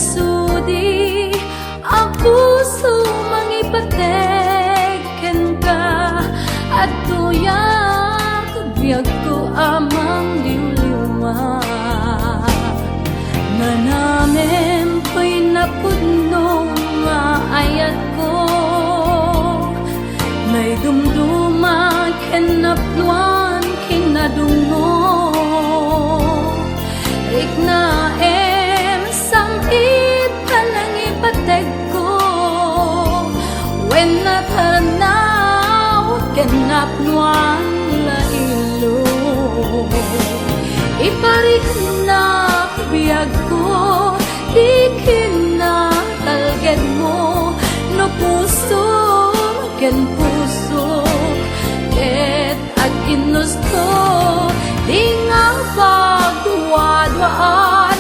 sudi ang puso mangipateken ka at tuyak biyag ko amang liwliwa na namin ko'y napudno nga ayat ko may dumduman kinapluan kinadungo iknaem sangit palang ipateg ko when nataranaw kinapluan lailo iparihan na biyag ko di kinatalged mo no puso ken puso ket ag ginusto di nga pagduwadwaan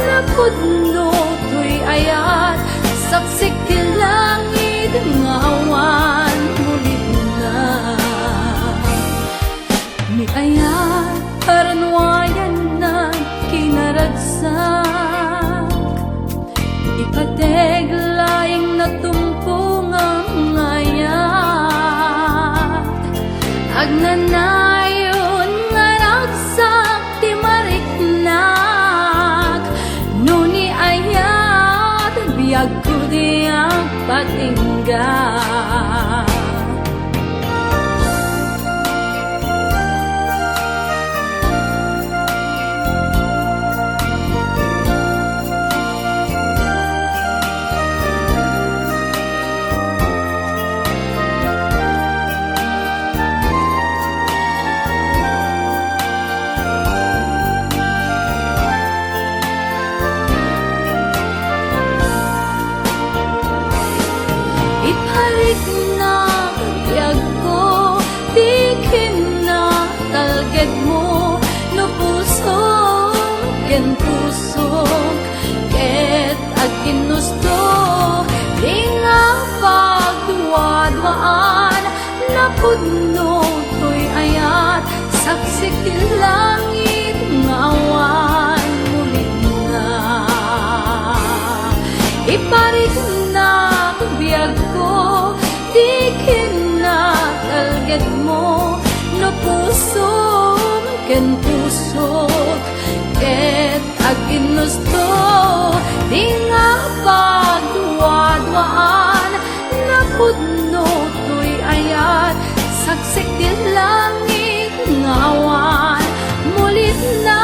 napudno to'y ayat saksik ti langit nga awan mulit na ni ayat paranwayan na kinaragsak ipateg laing natumpong ang ayat agnanayon nga ragsak ti mariknak no ni ayat biyag ko di ang patingga iparik na biyag ko di kinatalged mo no puso ken puso ket ag ginusto di nga pagduwadwaan napudno to'y ayat saksik ti langit nga awan mulit na iparik na biyag ko di kinatalged mo no puso ken puso ket ag ginusto di nga pagduwadwaan napudno to'y ayat saksik ti langit nga awan mulit na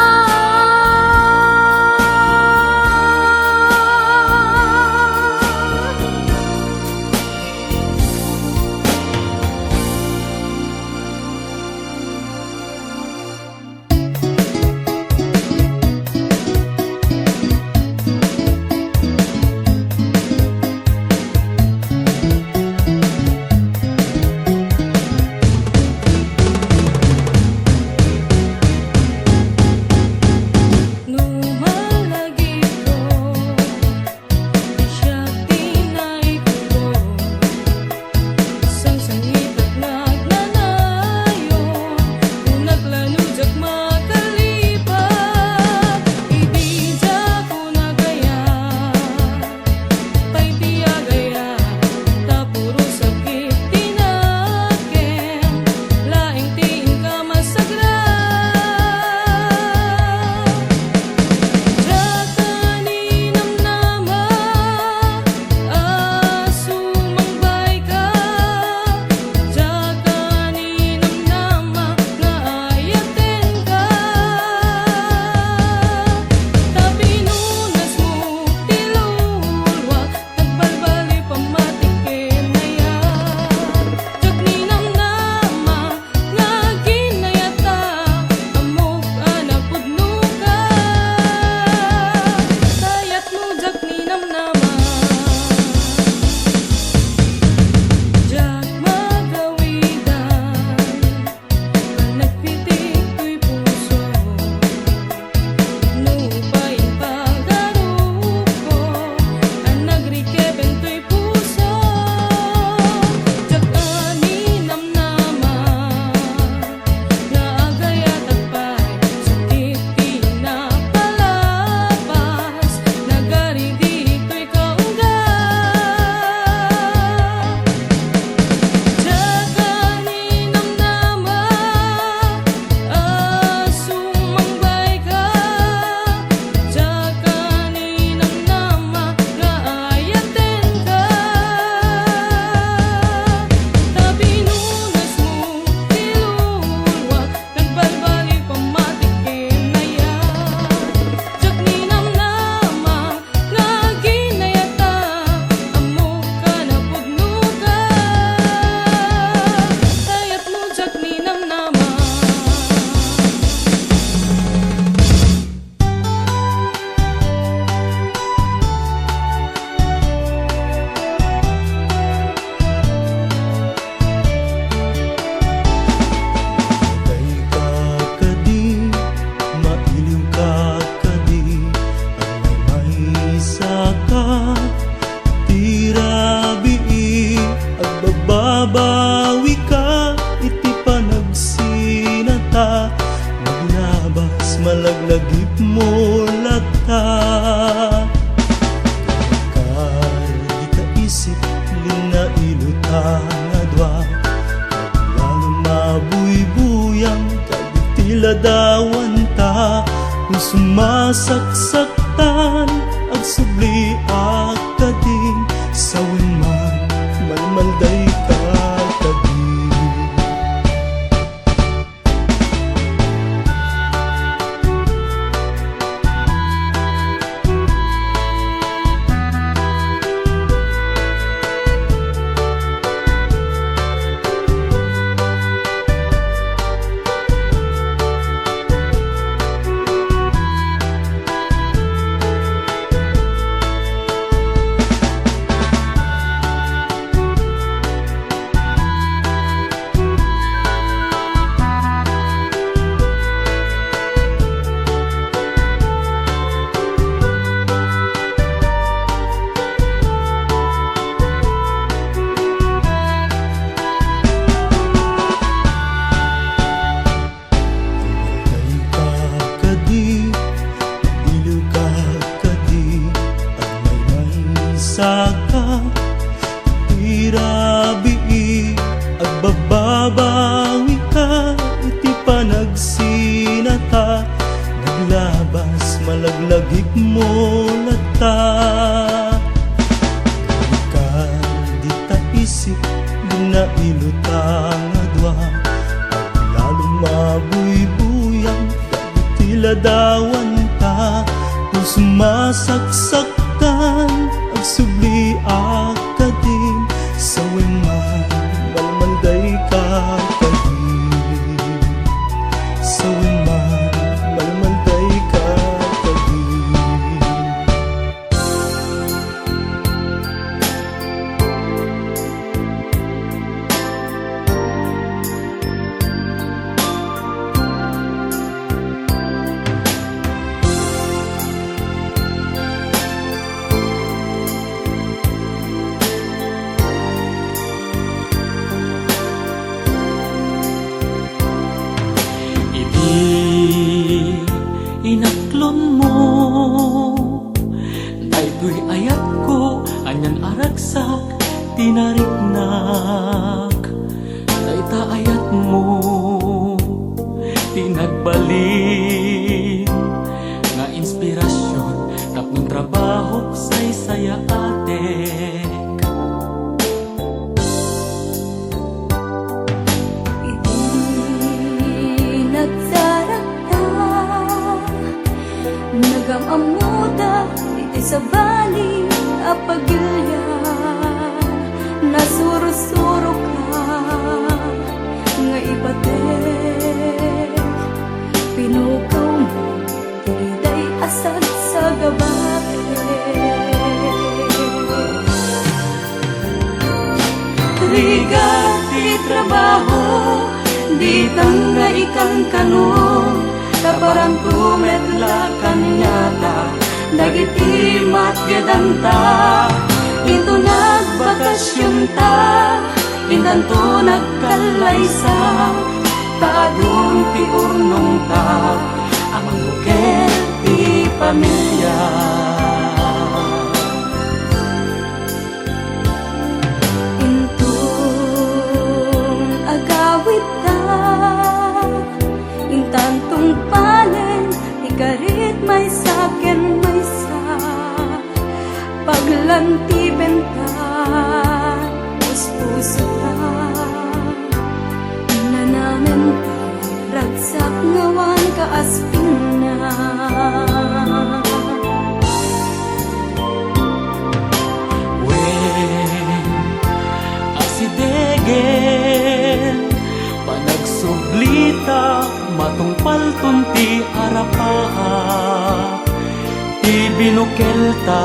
malaglagip mo lata. Kay di ka isip lina ilutan nga dwa, paglalang mabuy-buyang tila dawan ta. Kung sumasaksaktan ag subli akading sawin man malmalday ka tabi. Saka irabi agbababawi ka, iti panagsinata naglabas malaglagip mo lata. Ka di ta isip di na ilutang adwa, paglalong mabuy-buyang tila dawan ta. Kung sumasaksaktan subli akading sawin man malmalday ka tabi. Sawin man malmalday ka tabi. Inaklon mo daytoy ayat ko anyan aragsak tinariknak. Dayta ayat mo tinagbalin nga inspirasyon tapnon trabaho say saya atek. Nagamamuda iti sa bali apagilya, nasuro-suro ka nga ibatek. Pinukaw mo tiliday asad sa gabae. Riga di trabaho di tanga ikang kano, kaparang tumetla kanyata dagiti matgedanta. Ito nagbakasyon ta intanto nagkalaysa, taadong ti urnong ta ang bukel ti pamilya. Intong agawit ta intantong palen ikarit may saken may sa paglanti benta puspuso ta nanamen ta ragsak ngawan kaasping na. Wen asidegen panagsublita matungpal tunti arapaha ti binukelta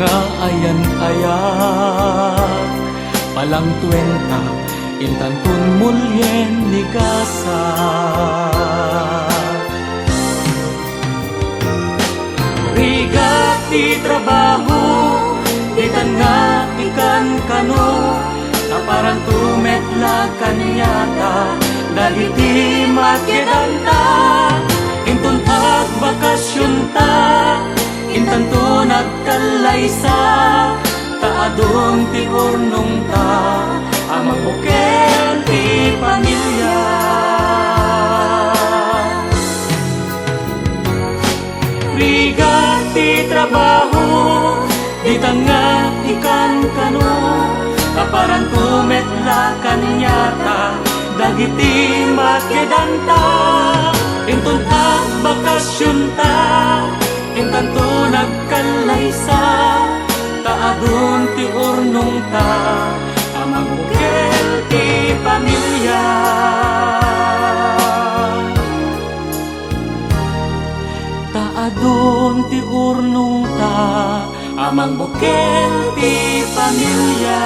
nga ayan-ayat palang 20 intantun mulyen ni kasa. Riga ti trabaho di tanga ikan kano, kaparang tumetla kanyata dagiti matgedanta. laysa taadong ti urnong ta amang bukel ti pamilya. Riga ti trabaho di tanga ikan kano kaparan kumetla kanyata dagiti makedanta intun at bakasyon ta intanto nagkalaysa taadun ti urnong ta amang bukel ti pamilya. Taadun ti urnong ta amang bukel ti pamilya.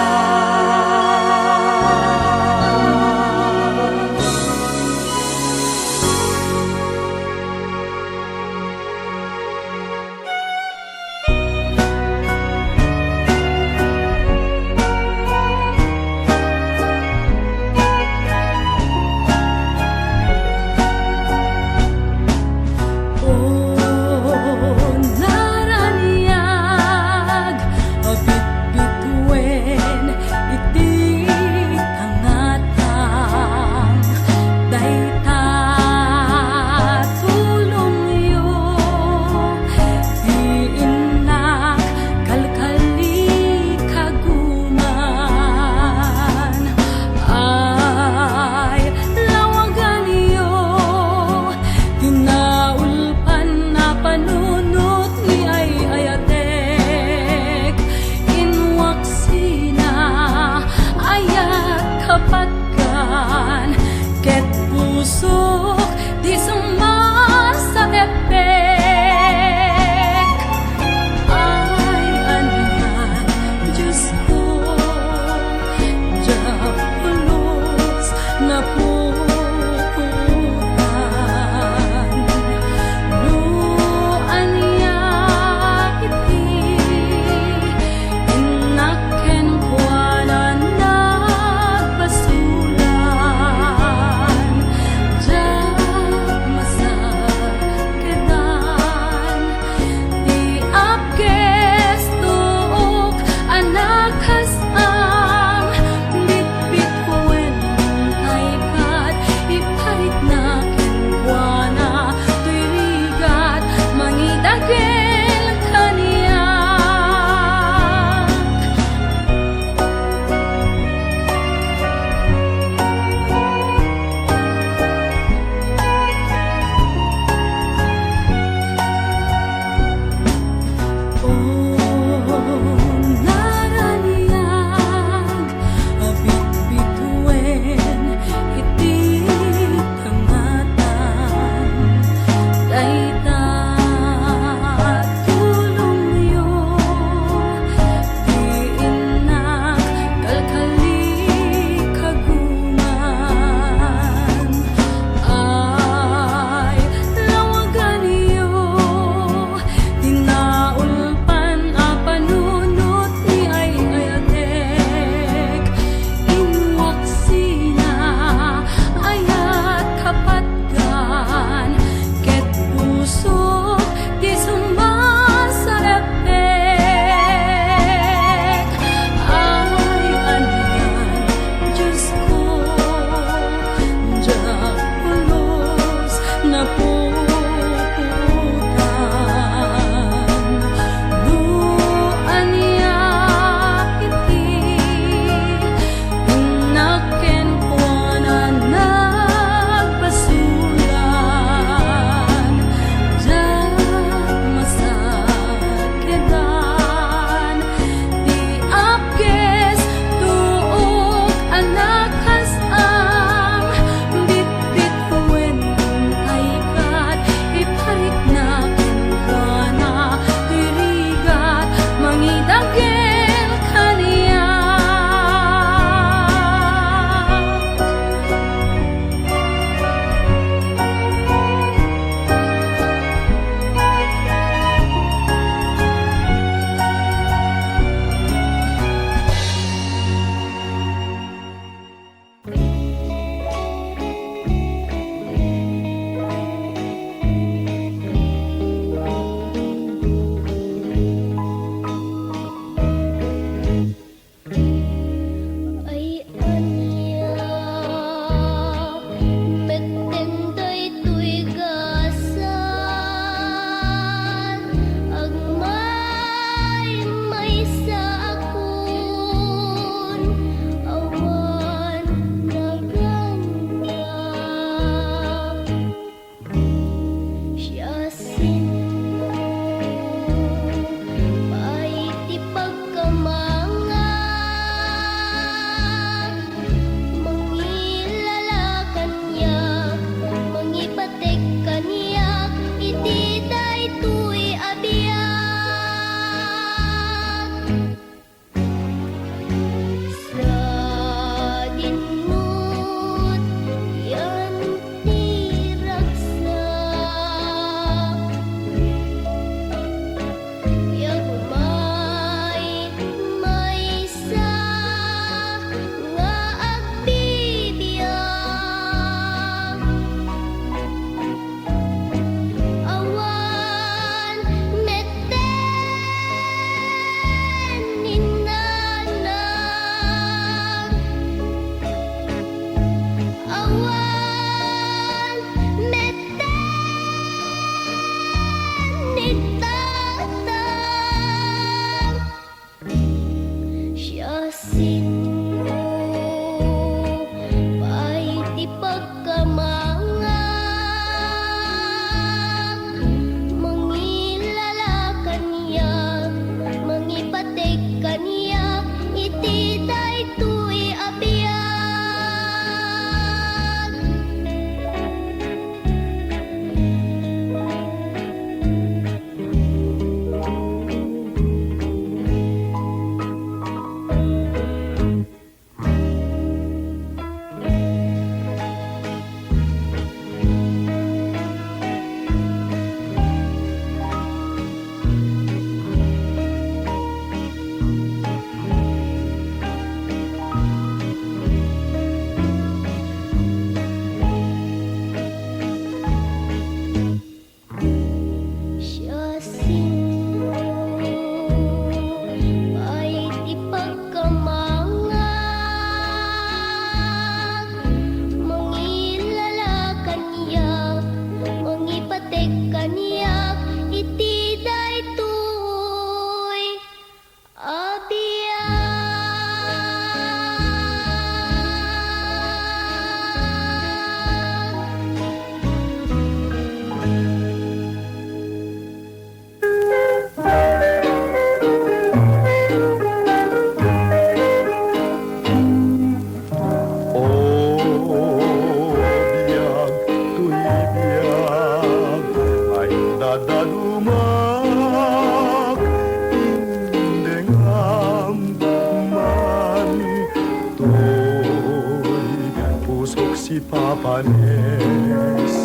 ti Papanes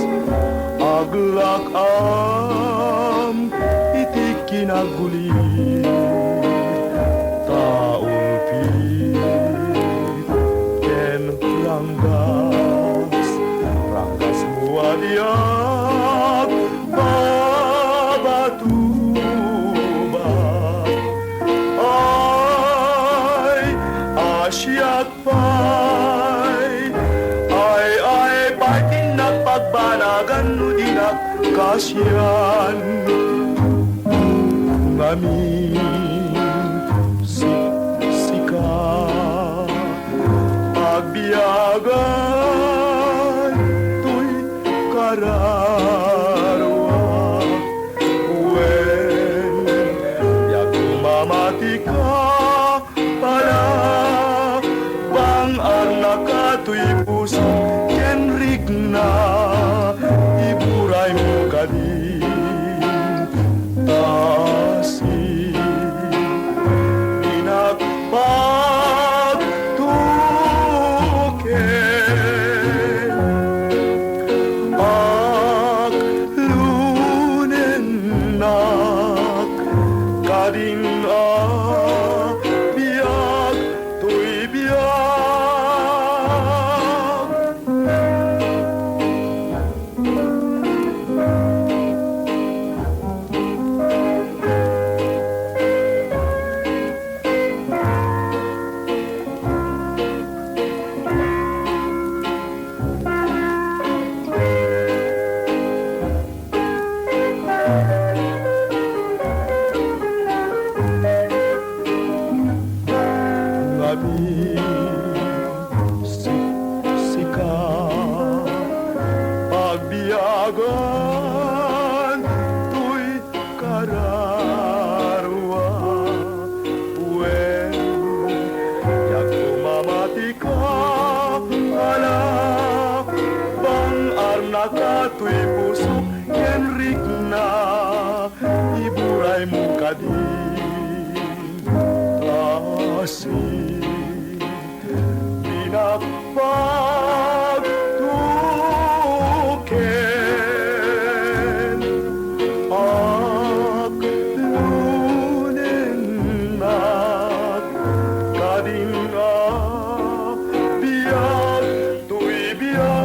aglak iti kinaguli taong ti ken ranggas muadiak babatubat ay asyak pa'y ay pa'y pagbanagagan no dinak kasyan ngamin sika pagbiyagan tuy kararwa wen yak mamati ka para bang anak tuy puso kenrig na iburay mo kadin tasi pinagpagtuken aglunen nak kading biag tuy biag sika pagbiyagan tuy kararwa wen yak mamati ka ala bang arnaka tuy puso kenrik na iburay mo kadin tasi pinagpagtuken aglunen nak kading biag tuy biag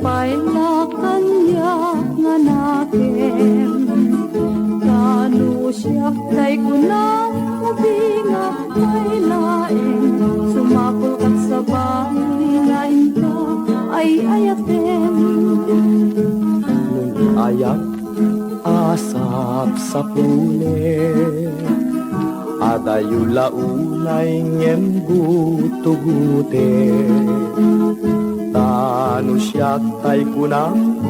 paila kanya nga nakem. Kano siya tay kunang mabingap ay laeng. Sumapol kat sa bahay nga inta ay ayatem. Nung ayak asap sa pulet, adayo launay ngem butugute. Tano siya tay kunang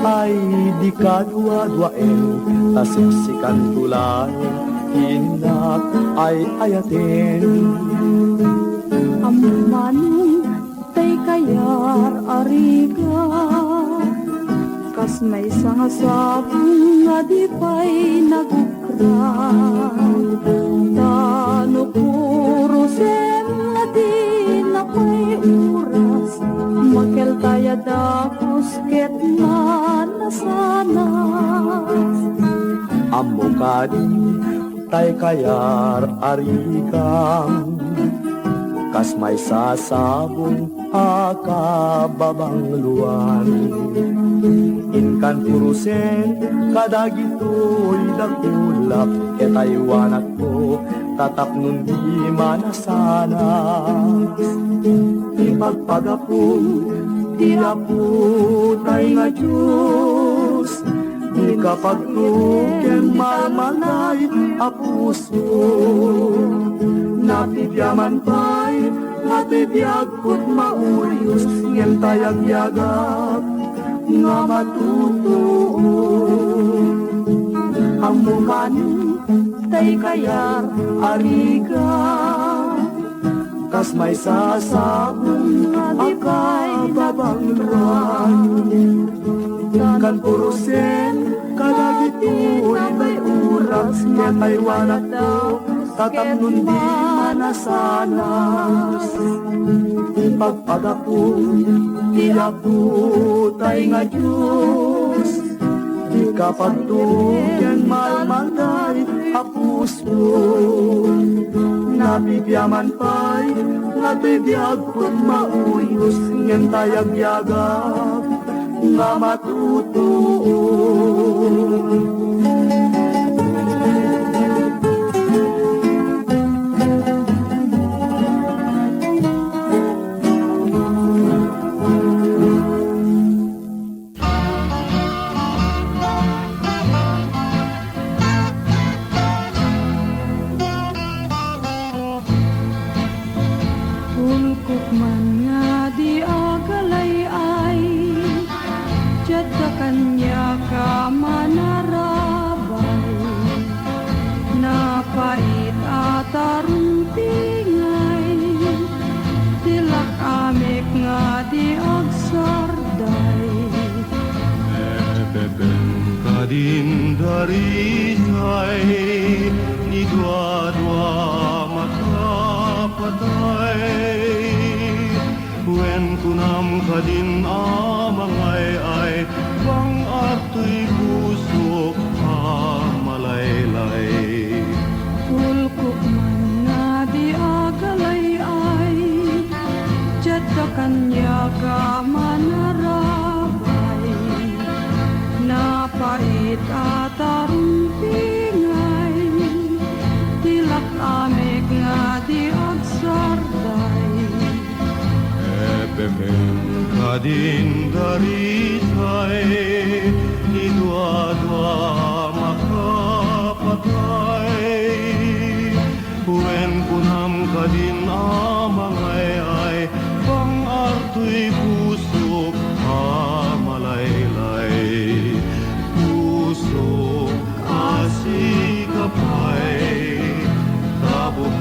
ay di kadwa-dwaen, tasiksikan tulay hinak ay ayaten. Ammanong tay kayar ariga, kas may sangasabong nga di pa'y nagukran. Tano puro sem nga di na pa'y oras, makel taya dakos ket na nasanas. Amo kadi tay kayar arigang, kas may sasabong akababang luwan. Inkan purusen kadagito'y dakulap, ketaywanak ko tatapnon di manasanas. Ipagpagapun di apo tay nga Diyos, di kapagtuken mamalay apuso. Napibyaman pa'y natibiyag ko't mauyos, ngem tayag-yagap nga matutuo. Ang mukani tay kayar ariga, kas may sasabong akababang luwan. Kan purusen kadagito'y may oras, ketaywanak ko tatapnon di manasanas. Pagpagapun di apo tay nga Diyos, di kapagtuken malmalay apuso. Napibyaman pa'y natibiyag ko't mauyos, ngem tayag-yagap nga matutuo. Ulkok man nga di agalay ay, diyat ka kanya ka manarabay. Napait at aruntingay, tilak amek nga di agsarday. Bebeng kadin dari say, ni dua-dua makapatay. Wen kunam kadin amangay ay, bang arto'y pusok amalaylay. Ulkok man nga di agalay ay, diyat ka kanya ka manarabay. Napait at aruntingay, tilak amek nga di agsarday. Bebeng kadin dari say, ni dua-dua makapatay. Wen kunam kadin amangay ay, bang arto'y pusok amalaylay. Pusok asikapay, tabok